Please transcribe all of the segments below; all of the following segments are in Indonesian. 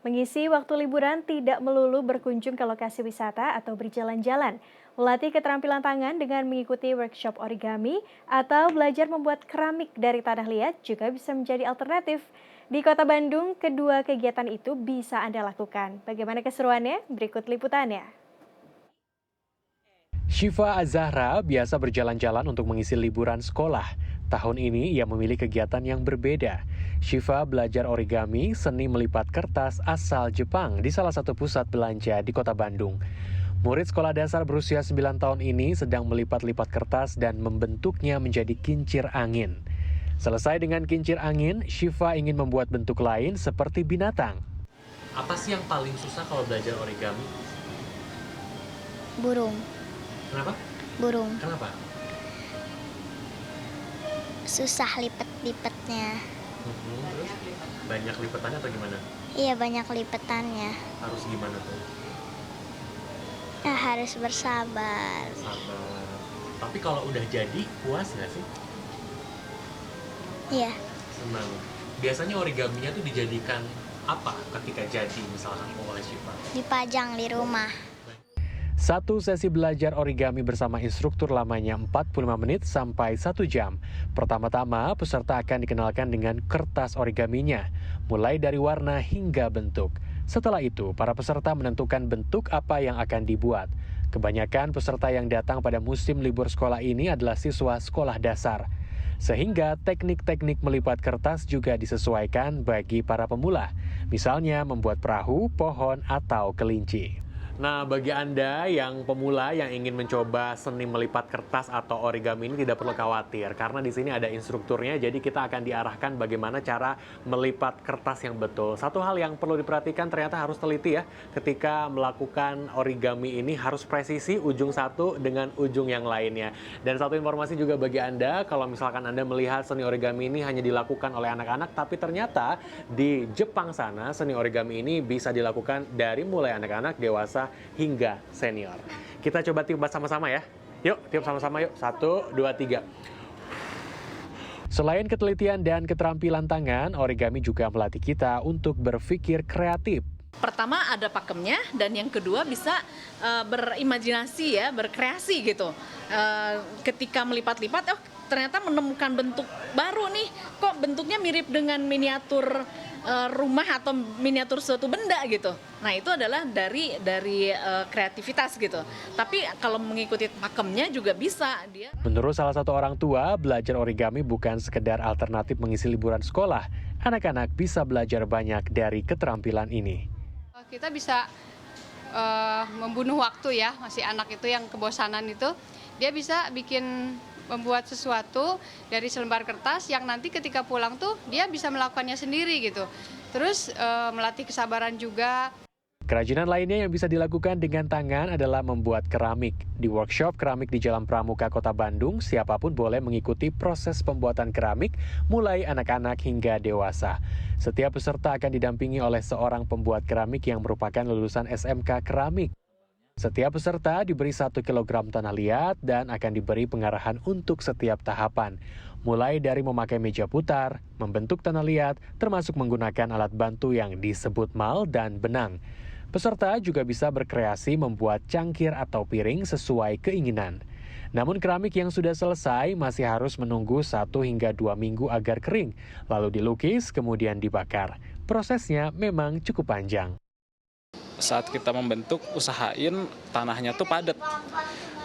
Mengisi waktu liburan tidak melulu berkunjung ke lokasi wisata atau berjalan-jalan. Melatih keterampilan tangan dengan mengikuti workshop origami atau belajar membuat keramik dari tanah liat juga bisa menjadi alternatif. Di Kota Bandung, kedua kegiatan itu bisa Anda lakukan. Bagaimana keseruannya? Berikut liputannya. Syifa Azahra biasa berjalan-jalan untuk mengisi liburan sekolah. Tahun ini ia memilih kegiatan yang berbeda. Syifa belajar origami, seni melipat kertas asal Jepang di salah satu pusat belanja di Kota Bandung. Murid sekolah dasar berusia 9 tahun ini sedang melipat-lipat kertas dan membentuknya menjadi kincir angin. Selesai dengan kincir angin, Syifa ingin membuat bentuk lain seperti binatang. Apa sih yang paling susah kalau belajar origami? Burung. Kenapa? Burung. Kenapa? Susah lipet-lipetnya. Terus banyak lipetannya atau gimana? Iya, banyak lipetannya. Harus gimana tuh? Ya, harus bersabar. Sabar. Tapi kalau udah jadi, puas nggak sih? Iya, Senang. Biasanya origaminya tuh dijadikan apa ketika jadi misalkan oleh Syifa? dipajang di rumah. Satu sesi belajar origami bersama instruktur lamanya 45 menit sampai 1 jam. Pertama-tama, peserta akan dikenalkan dengan kertas origaminya, mulai dari warna hingga bentuk. Setelah itu, para peserta menentukan bentuk apa yang akan dibuat. Kebanyakan peserta yang datang pada musim libur sekolah ini adalah siswa sekolah dasar. Sehingga teknik-teknik melipat kertas juga disesuaikan bagi para pemula. Misalnya membuat perahu, pohon, atau kelinci. Nah, bagi Anda yang pemula yang ingin mencoba seni melipat kertas atau origami ini tidak perlu khawatir karena di sini ada instrukturnya, jadi kita akan diarahkan bagaimana cara melipat kertas yang betul. Satu hal yang perlu diperhatikan ternyata harus teliti ya, ketika melakukan origami ini harus presisi ujung satu dengan ujung yang lainnya. Dan satu informasi juga bagi Anda, kalau misalkan Anda melihat seni origami ini hanya dilakukan oleh anak-anak, tapi ternyata di Jepang sana seni origami ini bisa dilakukan dari mulai anak-anak, dewasa, hingga senior. Kita coba tiup sama-sama ya. Yuk, tiup sama-sama yuk. 1, 2, 3. Selain ketelitian dan keterampilan tangan, origami juga melatih kita untuk berpikir kreatif. Pertama ada pakemnya dan yang kedua bisa berimajinasi ya, berkreasi gitu. Ketika melipat-lipat, oh ternyata menemukan bentuk baru nih. Kok bentuknya mirip dengan miniatur rumah atau miniatur suatu benda gitu. Nah itu adalah dari kreativitas gitu. Tapi kalau mengikuti pakemnya juga bisa dia. Menurut salah satu orang tua, belajar origami bukan sekedar alternatif mengisi liburan sekolah. Anak-anak bisa belajar banyak dari keterampilan ini. Kita bisa membunuh waktu ya, masih anak itu yang kebosanan itu, dia bisa membuat sesuatu dari selembar kertas yang nanti ketika pulang tuh dia bisa melakukannya sendiri gitu. Terus melatih kesabaran juga. Kerajinan lainnya yang bisa dilakukan dengan tangan adalah membuat keramik. Di workshop keramik di Jalan Pramuka, Kota Bandung, siapapun boleh mengikuti proses pembuatan keramik, mulai anak-anak hingga dewasa. Setiap peserta akan didampingi oleh seorang pembuat keramik yang merupakan lulusan SMK Keramik. Setiap peserta diberi 1 kilogram tanah liat dan akan diberi pengarahan untuk setiap tahapan. Mulai dari memakai meja putar, membentuk tanah liat, termasuk menggunakan alat bantu yang disebut mal dan benang. Peserta juga bisa berkreasi membuat cangkir atau piring sesuai keinginan. Namun keramik yang sudah selesai masih harus menunggu 1 hingga 2 minggu agar kering, lalu dilukis kemudian dibakar. Prosesnya memang cukup panjang. Saat kita membentuk, usahain tanahnya tuh padat.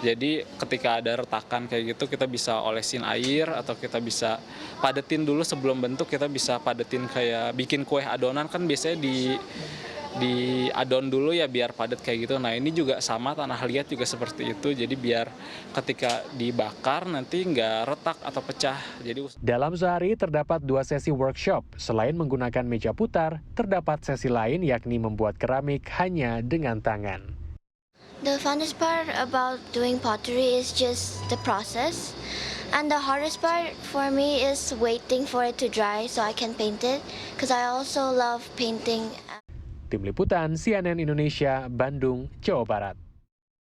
Jadi ketika ada retakan kayak gitu kita bisa olesin air atau kita bisa padetin dulu sebelum bentuk, kita bisa padetin kayak bikin kue adonan kan biasanya di adon dulu ya biar padat kayak gitu. Nah ini juga sama, tanah liat juga seperti itu, jadi biar ketika dibakar nanti nggak retak atau pecah. Dalam sehari terdapat 2 sesi workshop. Selain menggunakan meja putar, terdapat sesi lain yakni membuat keramik hanya dengan tangan. The funnest part about doing pottery is just the process. And the hardest part for me is waiting for it to dry so I can paint it. Because I also love painting. Tim Liputan CNN Indonesia, Bandung, Jawa Barat.